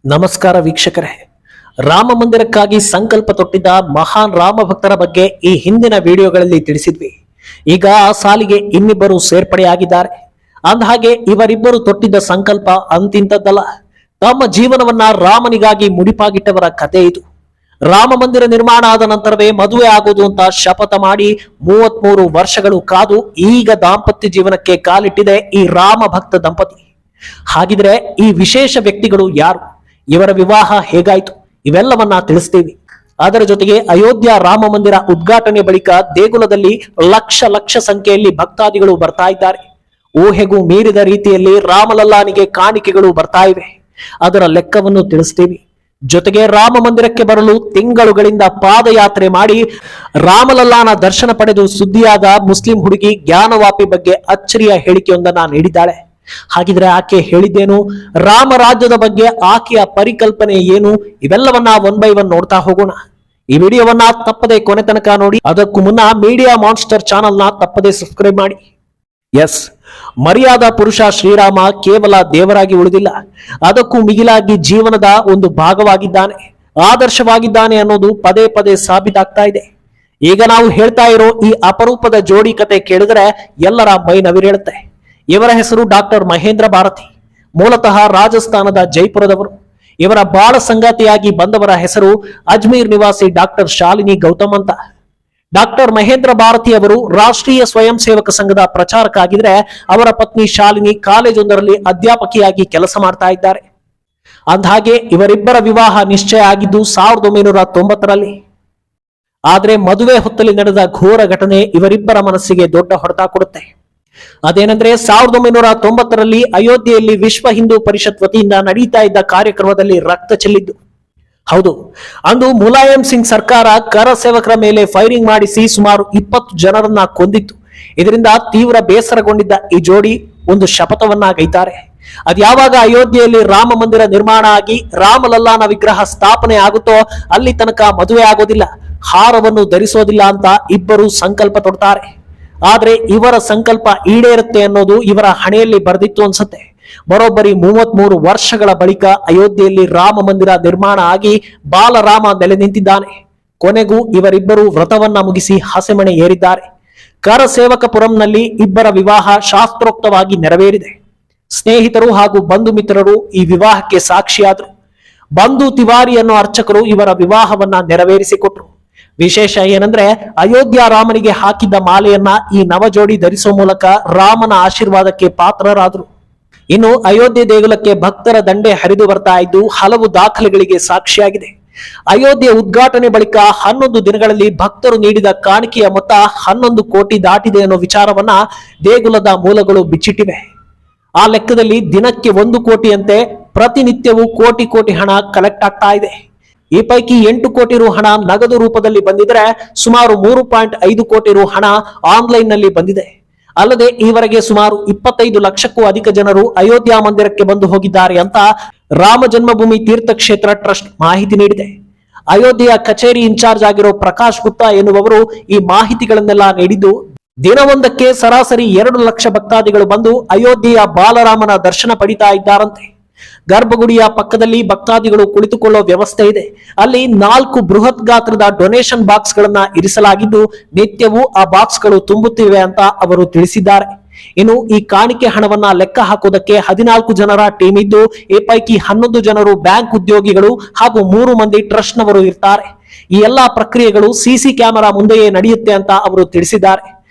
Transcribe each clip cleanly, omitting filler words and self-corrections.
ನಮಸ್ಕಾರ ವೀಕ್ಷಕರೇ. ರಾಮ ಮಂದಿರಕ್ಕಾಗಿ ಸಂಕಲ್ಪ ತೊಟ್ಟಿದ್ದ ಮಹಾನ್ ರಾಮ ಭಕ್ತರ ಬಗ್ಗೆ ಈ ಹಿಂದಿನ ವಿಡಿಯೋಗಳಲ್ಲಿ ತಿಳಿಸಿದ್ವಿ. ಈಗ ಆ ಸಾಲಿಗೆ ಇನ್ನಿಬ್ಬರು ಸೇರ್ಪಡೆಯಾಗಿದ್ದಾರೆ. ಅಂದಹಾಗೆ ಇವರಿಬ್ಬರು ತೊಟ್ಟಿದ್ದ ಸಂಕಲ್ಪ ಅಂತಿಂತದ್ದಲ್ಲ. ತಮ್ಮ ಜೀವನವನ್ನ ರಾಮನಿಗಾಗಿ ಮುಡಿಪಾಗಿಟ್ಟವರ ಕಥೆ ಇದು. ರಾಮ ಮಂದಿರ ನಿರ್ಮಾಣ ಆದ ನಂತರವೇ ಮದುವೆ ಆಗುವುದು ಅಂತ ಶಪಥ ಮಾಡಿ 33 ವರ್ಷಗಳು ಕಾದು ಈಗ ದಾಂಪತ್ಯ ಜೀವನಕ್ಕೆ ಕಾಲಿಟ್ಟಿದೆ ಈ ರಾಮ ಭಕ್ತ ದಂಪತಿ. ಹಾಗಿದ್ರೆ ಈ ವಿಶೇಷ ವ್ಯಕ್ತಿಗಳು ಯಾರು, ಇವರ ವಿವಾಹ ಹೇಗಾಯ್ತು, ಇವೆಲ್ಲವನ್ನ ತಿಳಿಸ್ತೀವಿ. ಅದರ ಜೊತೆಗೆ ಅಯೋಧ್ಯ ರಾಮ ಮಂದಿರ ಉದ್ಘಾಟನೆ ಬಳಿಕ ದೇಗುಲದಲ್ಲಿ ಲಕ್ಷ ಸಂಖ್ಯೆಯಲ್ಲಿ ಭಕ್ತಾದಿಗಳು ಬರ್ತಾ ಇದ್ದಾರೆ. ಊಹೆಗೂ ಮೀರಿದ ರೀತಿಯಲ್ಲಿ ರಾಮಲಲ್ಲಾನಿಗೆ ಕಾಣಿಕೆಗಳು ಬರ್ತಾ ಇವೆ. ಅದರ ಲೆಕ್ಕವನ್ನು ತಿಳಿಸ್ತೀವಿ. ಜೊತೆಗೆ ರಾಮ ಮಂದಿರಕ್ಕೆ ಬರಲು ತಿಂಗಳುಗಳಿಂದ ಪಾದಯಾತ್ರೆ ಮಾಡಿ ರಾಮಲಲ್ಲಾನ ದರ್ಶನ ಪಡೆದು ಸುದ್ದಿಯಾದ ಮುಸ್ಲಿಂ ಹುಡುಗಿ ಜ್ಞಾನವಾಪಿ ಬಗ್ಗೆ ಅಚ್ಚರಿಯ ಹೇಳಿಕೆಯೊಂದನ್ನ ನೀಡಿದ್ದಾಳೆ. ಹಾಗಿದ್ರೆ ಆಕೆ ಹೇಳಿದ್ದೇನು, ರಾಮ ರಾಜ್ಯದ ಬಗ್ಗೆ ಆಕೆಯ ಪರಿಕಲ್ಪನೆ ಏನು, ಇವೆಲ್ಲವನ್ನ 1 by 1 ನೋಡ್ತಾ ಹೋಗೋಣ. ಈ ವಿಡಿಯೋವನ್ನ ತಪ್ಪದೆ ಕೊನೆ ತನಕ ನೋಡಿ. ಅದಕ್ಕೂ ಮುನ್ನ ಮೀಡಿಯಾ ಮಾನ್ಸ್ಟರ್ ಚಾನೆಲ್ ನ ತಪ್ಪದೆ ಸಬ್ಸ್ಕ್ರೈಬ್ ಮಾಡಿ. ಎಸ್, ಮರ್ಯಾದಾ ಪುರುಷ ಶ್ರೀರಾಮ ಕೇವಲ ದೇವರಾಗಿ ಉಳಿದಿಲ್ಲ, ಅದಕ್ಕೂ ಮಿಗಿಲಾಗಿ ಜೀವನದ ಒಂದು ಭಾಗವಾಗಿದ್ದಾನೆ, ಆದರ್ಶವಾಗಿದ್ದಾನೆ ಅನ್ನೋದು ಪದೇ ಪದೇ ಸಾಬೀತಾಗ್ತಾ ಇದೆ. ಈಗ ನಾವು ಹೇಳ್ತಾ ಇರೋ ಈ ಅಪರೂಪದ ಜೋಡಿ ಕತೆ ಕೇಳಿದ್ರೆ ಎಲ್ಲರ ಮೈ ನವಿರೇಳುತ್ತೆ. ಇವರ ಹೆಸರು ಡಾಕ್ಟರ್ ಮಹೇಂದ್ರ ಭಾರತಿ. ಮೂಲತಃ ರಾಜಸ್ಥಾನದ ಜೈಪುರದವರು. ಇವರ ಬಾಳ ಸಂಗಾತಿಯಾಗಿ ಬಂದವರ ಹೆಸರು ಅಜ್ಮೀರ್ ನಿವಾಸಿ ಡಾಕ್ಟರ್ ಶಾಲಿನಿ ಗೌತಮ್ ಅಂತ. ಡಾಕ್ಟರ್ ಮಹೇಂದ್ರ ಭಾರತಿ ಅವರು ರಾಷ್ಟ್ರೀಯ ಸ್ವಯಂ ಸೇವಕ ಸಂಘದ ಪ್ರಚಾರಕ ಆಗಿದ್ರೆ, ಅವರ ಪತ್ನಿ ಶಾಲಿನಿ ಕಾಲೇಜೊಂದರಲ್ಲಿ ಅಧ್ಯಾಪಕಿಯಾಗಿ ಕೆಲಸ ಮಾಡ್ತಾ ಇದ್ದಾರೆ. ಅಂದಹಾಗೆ ಇವರಿಬ್ಬರ ವಿವಾಹ ನಿಶ್ಚಯ ಆಗಿದ್ದು 1990ರಲ್ಲಿ. ಆದ್ರೆ ಮದುವೆ ಹೊತ್ತಲ್ಲಿ ನಡೆದ ಘೋರ ಘಟನೆ ಇವರಿಬ್ಬರ ಮನಸ್ಸಿಗೆ ದೊಡ್ಡ ಹೊಡೆತ ಕೊಡುತ್ತೆ. ಅದೇನೆಂದ್ರೆ 1990ರಲ್ಲಿ ಅಯೋಧ್ಯೆಯಲ್ಲಿ ವಿಶ್ವ ಹಿಂದೂ ಪರಿಷತ್ ವತಿಯಿಂದ ನಡೀತಾ ಇದ್ದ ಕಾರ್ಯಕ್ರಮದಲ್ಲಿ ರಕ್ತ ಚೆಲ್ಲಿದ್ದು. ಹೌದು, ಅಂದು ಮುಲಾಯಂ ಸಿಂಗ್ ಸರ್ಕಾರ ಕರ ಸೇವಕರ ಮೇಲೆ ಫೈರಿಂಗ್ ಮಾಡಿಸಿ ಸುಮಾರು 20 ಜನರನ್ನ ಕೊಂದಿತ್ತು. ಇದರಿಂದ ತೀವ್ರ ಬೇಸರಗೊಂಡಿದ್ದ ಈ ಜೋಡಿ ಒಂದು ಶಪಥವನ್ನ ಗೈತಾರೆ. ಅದ್ಯಾವಾಗ ಅಯೋಧ್ಯೆಯಲ್ಲಿ ರಾಮ ಮಂದಿರ ನಿರ್ಮಾಣ ಆಗಿ ರಾಮಲಲ್ಲಾನ ವಿಗ್ರಹ ಸ್ಥಾಪನೆ ಆಗುತ್ತೋ ಅಲ್ಲಿ ತನಕ ಮದುವೆ ಆಗೋದಿಲ್ಲ, ಹಾರವನ್ನು ಧರಿಸೋದಿಲ್ಲ ಅಂತ ಇಬ್ಬರು ಸಂಕಲ್ಪ ತೊಡ್ತಾರೆ. ಆದ್ರೆ ಇವರ ಸಂಕಲ್ಪ ಈಡೇರುತ್ತೆ ಅನ್ನೋದು ಇವರ ಹಣೆಯಲ್ಲಿ ಬರೆದಿತ್ತು ಅನ್ಸುತ್ತೆ. ಬರೋಬ್ಬರಿ 33 ವರ್ಷಗಳ ಬಳಿಕ ಅಯೋಧ್ಯೆಯಲ್ಲಿ ರಾಮ ಮಂದಿರ ನಿರ್ಮಾಣ ಆಗಿ ಬಾಲರಾಮ ನೆಲೆ ನಿಂತಿದ್ದಾನೆ. ಕೊನೆಗೂ ಇವರಿಬ್ಬರು ವ್ರತವನ್ನ ಮುಗಿಸಿ ಹಸೆಮಣೆ ಏರಿದ್ದಾರೆ. ಕರಸೇವಕಪುರಂನಲ್ಲಿ ಇಬ್ಬರ ವಿವಾಹ ಶಾಸ್ತ್ರೋಕ್ತವಾಗಿ ನೆರವೇರಿದೆ. ಸ್ನೇಹಿತರು ಹಾಗೂ ಬಂಧು ಮಿತ್ರರು ಈ ವಿವಾಹಕ್ಕೆ ಸಾಕ್ಷಿಯಾದರು. ಬಂಧು ತಿವಾರಿ ಅನ್ನೋ ಅರ್ಚಕರು ಇವರ ವಿವಾಹವನ್ನ ನೆರವೇರಿಸಿಕೊಟ್ರು. ವಿಶೇಷ ಏನಂದ್ರೆ ಅಯೋಧ್ಯ ರಾಮನಿಗೆ ಹಾಕಿದ್ದ ಮಾಲೆಯನ್ನ ಈ ನವಜೋಡಿ ಧರಿಸುವ ಮೂಲಕ ರಾಮನ ಆಶೀರ್ವಾದಕ್ಕೆ ಪಾತ್ರರಾದರು. ಇನ್ನು ಅಯೋಧ್ಯೆ ದೇಗುಲಕ್ಕೆ ಭಕ್ತರ ದಂಡೆ ಹರಿದು ಬರ್ತಾ ಇದ್ದು ಹಲವು ದಾಖಲೆಗಳಿಗೆ ಸಾಕ್ಷಿಯಾಗಿದೆ. ಅಯೋಧ್ಯೆ ಉದ್ಘಾಟನೆ ಬಳಿಕ 11 ದಿನಗಳಲ್ಲಿ ಭಕ್ತರು ನೀಡಿದ ಕಾಣಿಕೆಯ ಮೊತ್ತ 11 ಕೋಟಿ ದಾಟಿದೆ ಅನ್ನೋ ವಿಚಾರವನ್ನ ದೇಗುಲದ ಮೂಲಗಳು ಬಿಚ್ಚಿಟ್ಟಿವೆ. ಆ ಲೆಕ್ಕದಲ್ಲಿ ದಿನಕ್ಕೆ 1 ಕೋಟಿಯಂತೆ ಪ್ರತಿನಿತ್ಯವೂ ಕೋಟಿ ಹಣ ಕಲೆಕ್ಟ್ ಆಗ್ತಾ ಇದೆ. ಈ ಪೈಕಿ 8 ಕೋಟಿ ರು ಹಣ ನಗದು ರೂಪದಲ್ಲಿ ಬಂದಿದ್ರೆ ಸುಮಾರು 3.5 ಕೋಟಿ ರು ಹಣ ಆನ್ಲೈನ್ ನಲ್ಲಿ ಬಂದಿದೆ. ಅಲ್ಲದೆ ಈವರೆಗೆ ಸುಮಾರು 25 ಲಕ್ಷಕ್ಕೂ ಅಧಿಕ ಜನರು ಅಯೋಧ್ಯ ಮಂದಿರಕ್ಕೆ ಬಂದು ಹೋಗಿದ್ದಾರೆ ಅಂತ ರಾಮ ಜನ್ಮಭೂಮಿ ತೀರ್ಥಕ್ಷೇತ್ರ ಟ್ರಸ್ಟ್ ಮಾಹಿತಿ ನೀಡಿದೆ. ಅಯೋಧ್ಯೆಯ ಕಚೇರಿ ಇನ್ಚಾರ್ಜ್ ಆಗಿರೋ ಪ್ರಕಾಶ್ ಗುಪ್ತಾ ಎನ್ನುವವರು ಈ ಮಾಹಿತಿಗಳನ್ನೆಲ್ಲ ನೀಡಿದ್ದು, ದಿನವೊಂದಕ್ಕೆ ಸರಾಸರಿ 2 ಲಕ್ಷ ಭಕ್ತಾದಿಗಳು ಬಂದು ಅಯೋಧ್ಯೆಯ ಬಾಲರಾಮನ ದರ್ಶನ ಪಡಿತಾ ಇದ್ದಾರಂತೆ. ಗರ್ಭಗುಡಿಯ ಪಕ್ಕದಲ್ಲಿ ಭಕ್ತಾದಿಗಳು ಕುಳಿತುಕೊಳ್ಳೋ ವ್ಯವಸ್ಥೆ ಇದೆ. ಅಲ್ಲಿ 4 ಬೃಹತ್ ಗಾತ್ರದ ಡೊನೇಷನ್ ಬಾಕ್ಸ್ ಗಳನ್ನ ಇರಿಸಲಾಗಿದ್ದು ನಿತ್ಯವೂ ಆ ಬಾಕ್ಸ್ ಗಳು ತುಂಬುತ್ತಿವೆ ಅಂತ ಅವರು ತಿಳಿಸಿದ್ದಾರೆ. ಇನ್ನು ಈ ಕಾಣಿಕೆ ಹಣವನ್ನ ಲೆಕ್ಕ ಹಾಕೋದಕ್ಕೆ 14 ಜನರ ಟೀಮ್ ಇದ್ದು, ಈ ಪೈಕಿ 11 ಜನರು ಬ್ಯಾಂಕ್ ಉದ್ಯೋಗಿಗಳು ಹಾಗೂ 3 ಮಂದಿ ಟ್ರಸ್ಟ್ ನವರು ಇರ್ತಾರೆ. ಈ ಎಲ್ಲಾ ಪ್ರಕ್ರಿಯೆಗಳು ಸಿಸಿ ಕ್ಯಾಮೆರಾ ಮುಂದೆಯೇ ನಡೆಯುತ್ತೆ ಅಂತ ಅವರು ತಿಳಿಸಿದ್ದಾರೆ.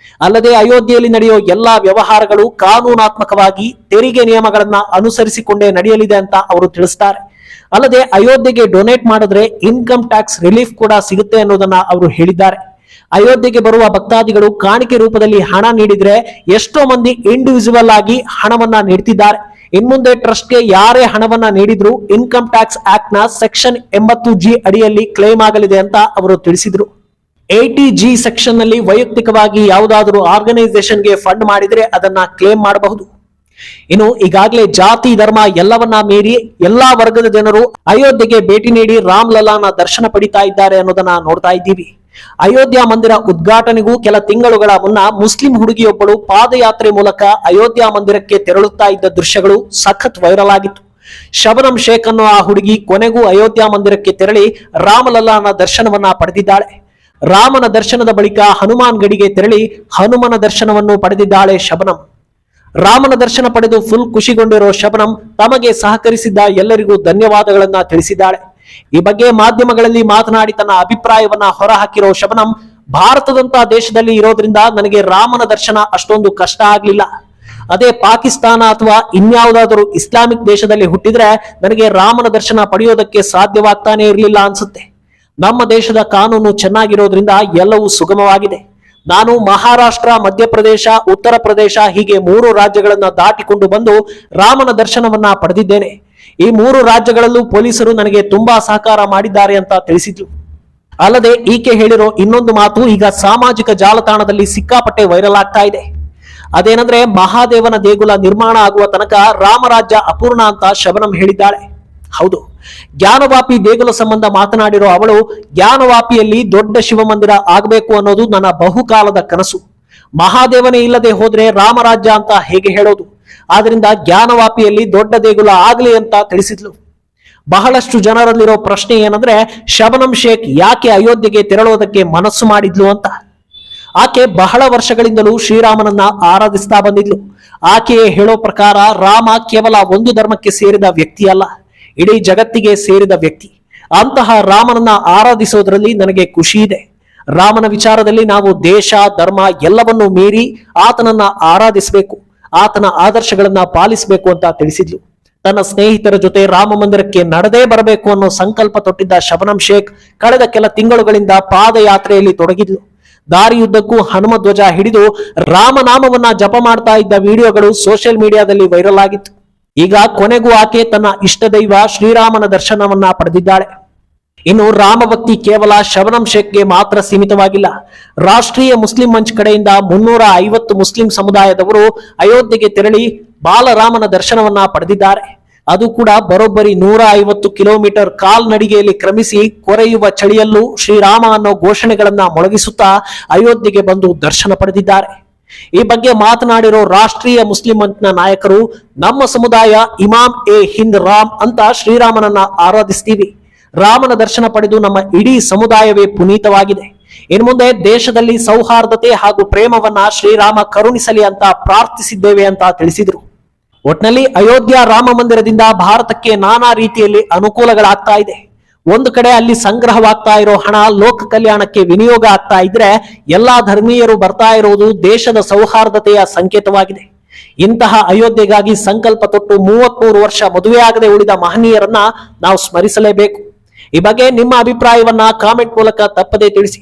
ಅಲ್ಲದೆ ಅಯೋಧ್ಯೆಯಲ್ಲಿ ನಡೆಯೋ ಎಲ್ಲಾ ವ್ಯವಹಾರಗಳು ಕಾನೂನಾತ್ಮಕವಾಗಿ ತೆರಿಗೆ ನಿಯಮಗಳನ್ನ ಅನುಸರಿಸಿಕೊಂಡೇ ನಡೆಯಲಿದೆ ಅಂತ ಅವರು ತಿಳಿಸ್ತಾರೆ. ಅಲ್ಲದೆ ಅಯೋಧ್ಯೆಗೆ ಡೊನೇಟ್ ಮಾಡಿದ್ರೆ ಇನ್ಕಮ್ ಟ್ಯಾಕ್ಸ್ ರಿಲೀಫ್ ಕೂಡ ಸಿಗುತ್ತೆ ಅನ್ನೋದನ್ನ ಅವರು ಹೇಳಿದ್ದಾರೆ. ಅಯೋಧ್ಯೆಗೆ ಬರುವ ಭಕ್ತಾದಿಗಳು ಕಾಣಿಕೆ ರೂಪದಲ್ಲಿ ಹಣ ನೀಡಿದ್ರೆ ಎಷ್ಟೋ ಮಂದಿ ಇಂಡಿವಿಜುವಲ್ ಆಗಿ ಹಣವನ್ನ ನೀಡ್ತಿದ್ದಾರೆ. ಇನ್ಮುಂದೆ ಟ್ರಸ್ಟ್ಗೆ ಯಾರೇ ಹಣವನ್ನ ನೀಡಿದ್ರು ಇನ್ಕಮ್ ಟ್ಯಾಕ್ಸ್ ಆಕ್ಟ್ ನ ಸೆಕ್ಷನ್ 80G ಅಡಿಯಲ್ಲಿ ಕ್ಲೇಮ್ ಆಗಲಿದೆ ಅಂತ ಅವರು ತಿಳಿಸಿದ್ರು. 80G ಸೆಕ್ಷನ್ ನಲ್ಲಿ ವೈಯಕ್ತಿಕವಾಗಿ ಯಾವುದಾದರೂ ಆರ್ಗನೈಸೇಷನ್ಗೆ ಫಂಡ್ ಮಾಡಿದ್ರೆ ಅದನ್ನ ಕ್ಲೇಮ್ ಮಾಡಬಹುದು. ಇನ್ನು ಈಗಾಗಲೇ ಜಾತಿ ಧರ್ಮ ಎಲ್ಲವನ್ನ ಮೀರಿ ಎಲ್ಲಾ ವರ್ಗದ ಜನರು ಅಯೋಧ್ಯೆಗೆ ಭೇಟಿ ನೀಡಿ ರಾಮಲಲ್ಲಾನ ದರ್ಶನ ಪಡಿತಾ ಇದ್ದಾರೆ ಅನ್ನೋದನ್ನ ನೋಡ್ತಾ ಇದ್ದೀವಿ. ಅಯೋಧ್ಯ ಮಂದಿರ ಉದ್ಘಾಟನೆಗೂ ಕೆಲ ತಿಂಗಳುಗಳ ಮುನ್ನ ಮುಸ್ಲಿಂ ಹುಡುಗಿಯೊಬ್ಬಳು ಪಾದಯಾತ್ರೆ ಮೂಲಕ ಅಯೋಧ್ಯ ಮಂದಿರಕ್ಕೆ ತೆರಳುತ್ತಾ ಇದ್ದ ದೃಶ್ಯಗಳು ಸಖತ್ ವೈರಲ್ ಆಗಿತ್ತು. ಶಬನಂ ಶೇಖ್ ಅನ್ನೋ ಆ ಹುಡುಗಿ ಕೊನೆಗೂ ಅಯೋಧ್ಯ ಮಂದಿರಕ್ಕೆ ತೆರಳಿ ರಾಮಲಲ್ಲಾನ ದರ್ಶನವನ್ನ ಪಡೆದಿದ್ದಾಳೆ. ರಾಮನ ದರ್ಶನದ ಬಳಿಕ ಹನುಮಾನ್ ಗಡಿಗೆ ತೆರಳಿ ಹನುಮನ ದರ್ಶನವನ್ನು ಪಡೆದಿದ್ದಾಳೆ ಶಬನಂ. ರಾಮನ ದರ್ಶನ ಪಡೆದು ಫುಲ್ ಖುಷಿಗೊಂಡಿರೋ ಶಬನಂ ತಮಗೆ ಸಹಕರಿಸಿದ್ದ ಎಲ್ಲರಿಗೂ ಧನ್ಯವಾದಗಳನ್ನ ತಿಳಿಸಿದ್ದಾಳೆ. ಈ ಬಗ್ಗೆ ಮಾಧ್ಯಮಗಳಲ್ಲಿ ಮಾತನಾಡಿ ತನ್ನ ಅಭಿಪ್ರಾಯವನ್ನ ಹೊರಹಾಕಿರೋ ಶಬನಂ, ಭಾರತದಂತಹ ದೇಶದಲ್ಲಿ ಇರೋದ್ರಿಂದ ನನಗೆ ರಾಮನ ದರ್ಶನ ಅಷ್ಟೊಂದು ಕಷ್ಟ ಆಗ್ಲಿಲ್ಲ. ಅದೇ ಪಾಕಿಸ್ತಾನ ಅಥವಾ ಇನ್ಯಾವುದಾದರೂ ಇಸ್ಲಾಮಿಕ್ ದೇಶದಲ್ಲಿ ಹುಟ್ಟಿದ್ರೆ ನನಗೆ ರಾಮನ ದರ್ಶನ ಪಡೆಯೋದಕ್ಕೆ ಸಾಧ್ಯವಾಗ್ತಾನೆ ಇರಲಿಲ್ಲ ಅನ್ಸುತ್ತೆ. ನಮ್ಮ ದೇಶದ ಕಾನೂನು ಚೆನ್ನಾಗಿರೋದ್ರಿಂದ ಎಲ್ಲವೂ ಸುಗಮವಾಗಿದೆ. ನಾನು ಮಹಾರಾಷ್ಟ್ರ, ಮಧ್ಯಪ್ರದೇಶ, ಉತ್ತರ ಪ್ರದೇಶ ಹೀಗೆ 3 ರಾಜ್ಯಗಳನ್ನ ದಾಟಿಕೊಂಡು ಬಂದು ರಾಮನ ದರ್ಶನವನ್ನ ಪಡೆದಿದ್ದೇನೆ. ಈ 3 ರಾಜ್ಯಗಳಲ್ಲೂ ಪೊಲೀಸರು ನನಗೆ ತುಂಬಾ ಸಹಕಾರ ಮಾಡಿದ್ದಾರೆ ಅಂತ ತಿಳಿಸಿದ್ರು. ಅಲ್ಲದೆ ಈಕೆ ಹೇಳಿರೋ ಇನ್ನೊಂದು ಮಾತು ಈಗ ಸಾಮಾಜಿಕ ಜಾಲತಾಣದಲ್ಲಿ ಸಿಕ್ಕಾಪಟ್ಟೆ ವೈರಲ್ ಆಗ್ತಾ ಇದೆ. ಅದೇನಂದ್ರೆ, ಮಹಾದೇವನ ದೇಗುಲ ನಿರ್ಮಾಣ ಆಗುವ ತನಕ ರಾಮರಾಜ್ಯ ಅಪೂರ್ಣ ಅಂತ ಶಬನಂ ಹೇಳಿದ್ದಾಳೆ. ಹೌದು, ಜ್ಞಾನವಾಪಿ ದೇಗುಲ ಸಂಬಂಧ ಮಾತನಾಡಿರೋ ಅವಳು, ಜ್ಞಾನವಾಪಿಯಲ್ಲಿ ದೊಡ್ಡ ಶಿವಮಂದಿರ ಆಗಬೇಕು ಅನ್ನೋದು ನನ್ನ ಬಹುಕಾಲದ ಕನಸು. ಮಹಾದೇವನೇ ಇಲ್ಲದೆ ಹೋದ್ರೆ ರಾಮರಾಜ್ಯ ಅಂತ ಹೇಗೆ ಹೇಳೋದು? ಆದ್ರಿಂದ ಜ್ಞಾನವಾಪಿಯಲ್ಲಿ ದೊಡ್ಡ ದೇಗುಲ ಆಗ್ಲಿ ಅಂತ ತಿಳಿಸಿದ್ಲು. ಬಹಳಷ್ಟು ಜನರಲ್ಲಿರೋ ಪ್ರಶ್ನೆ ಏನಂದ್ರೆ, ಶಬನಂ ಶೇಖ್ ಯಾಕೆ ಅಯೋಧ್ಯೆಗೆ ತೆರಳೋದಕ್ಕೆ ಮನಸ್ಸು ಮಾಡಿದ್ಲು ಅಂತ. ಆಕೆ ಬಹಳ ವರ್ಷಗಳಿಂದಲೂ ಶ್ರೀರಾಮನನ್ನ ಆರಾಧಿಸ್ತಾ ಬಂದಿದ್ಲು. ಆಕೆಯೇ ಹೇಳೋ ಪ್ರಕಾರ ರಾಮ ಕೇವಲ ಒಂದು ಧರ್ಮಕ್ಕೆ ಸೇರಿದ ವ್ಯಕ್ತಿ ಅಲ್ಲ, ಇಡೀ ಜಗತ್ತಿಗೆ ಸೇರಿದ ವ್ಯಕ್ತಿ. ಅಂತಹ ರಾಮನನ್ನ ಆರಾಧಿಸೋದ್ರಲ್ಲಿ ನನಗೆ ಖುಷಿ ಇದೆ. ರಾಮನ ವಿಚಾರದಲ್ಲಿ ನಾವು ದೇಶ, ಧರ್ಮ ಎಲ್ಲವನ್ನೂ ಮೀರಿ ಆತನನ್ನ ಆರಾಧಿಸಬೇಕು, ಆತನ ಆದರ್ಶಗಳನ್ನ ಪಾಲಿಸಬೇಕು ಅಂತ ತಿಳಿಸಿದ್ಲು. ತನ್ನ ಸ್ನೇಹಿತರ ಜೊತೆ ರಾಮ ಮಂದಿರಕ್ಕೆ ನಡೆದೇ ಬರಬೇಕು ಅನ್ನೋ ಸಂಕಲ್ಪ ತೊಟ್ಟಿದ್ದ ಶಬನಂ ಶೇಖ್ ಕಳೆದ ಕೆಲ ತಿಂಗಳುಗಳಿಂದ ಪಾದಯಾತ್ರೆಯಲ್ಲಿ ತೊಡಗಿದ್ಲು. ದಾರಿಯುದ್ದಕ್ಕೂ ಹನುಮ ಧ್ವಜ ಹಿಡಿದು ರಾಮನಾಮವನ್ನ ಜಪ ಮಾಡ್ತಾ ಇದ್ದ ವಿಡಿಯೋಗಳು ಸೋಷಿಯಲ್ ಮೀಡಿಯಾದಲ್ಲಿ ವೈರಲ್ ಆಗಿತ್ತು. ಈಗ ಕೊನೆಗೂ ಆಕೆ ತನ್ನ ಇಷ್ಟ ದೈವ ಶ್ರೀರಾಮನ ದರ್ಶನವನ್ನ ಪಡೆದಿದ್ದಾಳೆ. ಇನ್ನು ರಾಮಭಕ್ತಿ ಕೇವಲ ಶಬನಂ ಶೇಖ್ಗೆ ಮಾತ್ರ ಸೀಮಿತವಾಗಿಲ್ಲ. ರಾಷ್ಟ್ರೀಯ ಮುಸ್ಲಿಂ ಮಂಚ್ ಕಡೆಯಿಂದ 350 ಮುಸ್ಲಿಂ ಸಮುದಾಯದವರು ಅಯೋಧ್ಯೆಗೆ ತೆರಳಿ ಬಾಲರಾಮನ ದರ್ಶನವನ್ನ ಪಡೆದಿದ್ದಾರೆ. ಅದು ಕೂಡ ಬರೋಬ್ಬರಿ 150 ಕಿಲೋಮೀಟರ್ ಕಾಲ್ನಡಿಗೆಯಲ್ಲಿ ಕ್ರಮಿಸಿ ಕೊರೆಯುವ ಚಳಿಯಲ್ಲೂ ಶ್ರೀರಾಮ ಅನ್ನೋ ಘೋಷಣೆಗಳನ್ನ ಮೊಳಗಿಸುತ್ತಾ ಅಯೋಧ್ಯೆಗೆ ಬಂದು ದರ್ಶನ ಪಡೆದಿದ್ದಾರೆ. ಈ ಬಗ್ಗೆ ಮಾತನಾಡಿರೋ ರಾಷ್ಟ್ರೀಯ ಮುಸ್ಲಿಂ ಮಂಚ್ನ ನಾಯಕರು, ನಮ್ಮ ಸಮುದಾಯ ಇಮಾಮ್ ಎ ಹಿಂದ್ ರಾಮ್ ಅಂತ ಶ್ರೀರಾಮನನ್ನ ಆರಾಧಿಸ್ತೀವಿ. ರಾಮನ ದರ್ಶನ ಪಡೆದು ನಮ್ಮ ಇಡೀ ಸಮುದಾಯವೇ ಪುನೀತವಾಗಿದೆ. ಇನ್ನು ಮುಂದೆ ದೇಶದಲ್ಲಿ ಸೌಹಾರ್ದತೆ ಹಾಗೂ ಪ್ರೇಮವನ್ನ ಶ್ರೀರಾಮ ಕರುಣಿಸಲಿ ಅಂತ ಪ್ರಾರ್ಥಿಸಿದ್ದೇವೆ ಅಂತ ತಿಳಿಸಿದ್ರು. ಒಟ್ನಲ್ಲಿ ಅಯೋಧ್ಯ ರಾಮ ಮಂದಿರದಿಂದ ಭಾರತಕ್ಕೆ ನಾನಾ ರೀತಿಯಲ್ಲಿ ಅನುಕೂಲಗಳಾಗ್ತಾ ಇದೆ. ಒಂದು ಕಡೆ ಅಲ್ಲಿ ಸಂಗ್ರಹವಾಗ್ತಾ ಇರೋ ಹಣ ಲೋಕ ಕಲ್ಯಾಣಕ್ಕೆ ವಿನಿಯೋಗ ಆಗ್ತಾ ಇದ್ರೆ, ಎಲ್ಲಾ ಧರ್ಮೀಯರು ಬರ್ತಾ ಇರುವುದು ದೇಶದ ಸೌಹಾರ್ದತೆಯ ಸಂಕೇತವಾಗಿದೆ. ಇಂತಹ ಅಯೋಧ್ಯೆಗಾಗಿ ಸಂಕಲ್ಪ ತೊಟ್ಟು 33 ವರ್ಷ ಮದುವೆಯಾಗದೆ ಉಳಿದ ಮಹನೀಯರನ್ನ ನಾವು ಸ್ಮರಿಸಲೇಬೇಕು. ಈ ಬಗ್ಗೆ ನಿಮ್ಮ ಅಭಿಪ್ರಾಯವನ್ನ ಕಾಮೆಂಟ್ ಮೂಲಕ ತಪ್ಪದೇ ತಿಳಿಸಿ.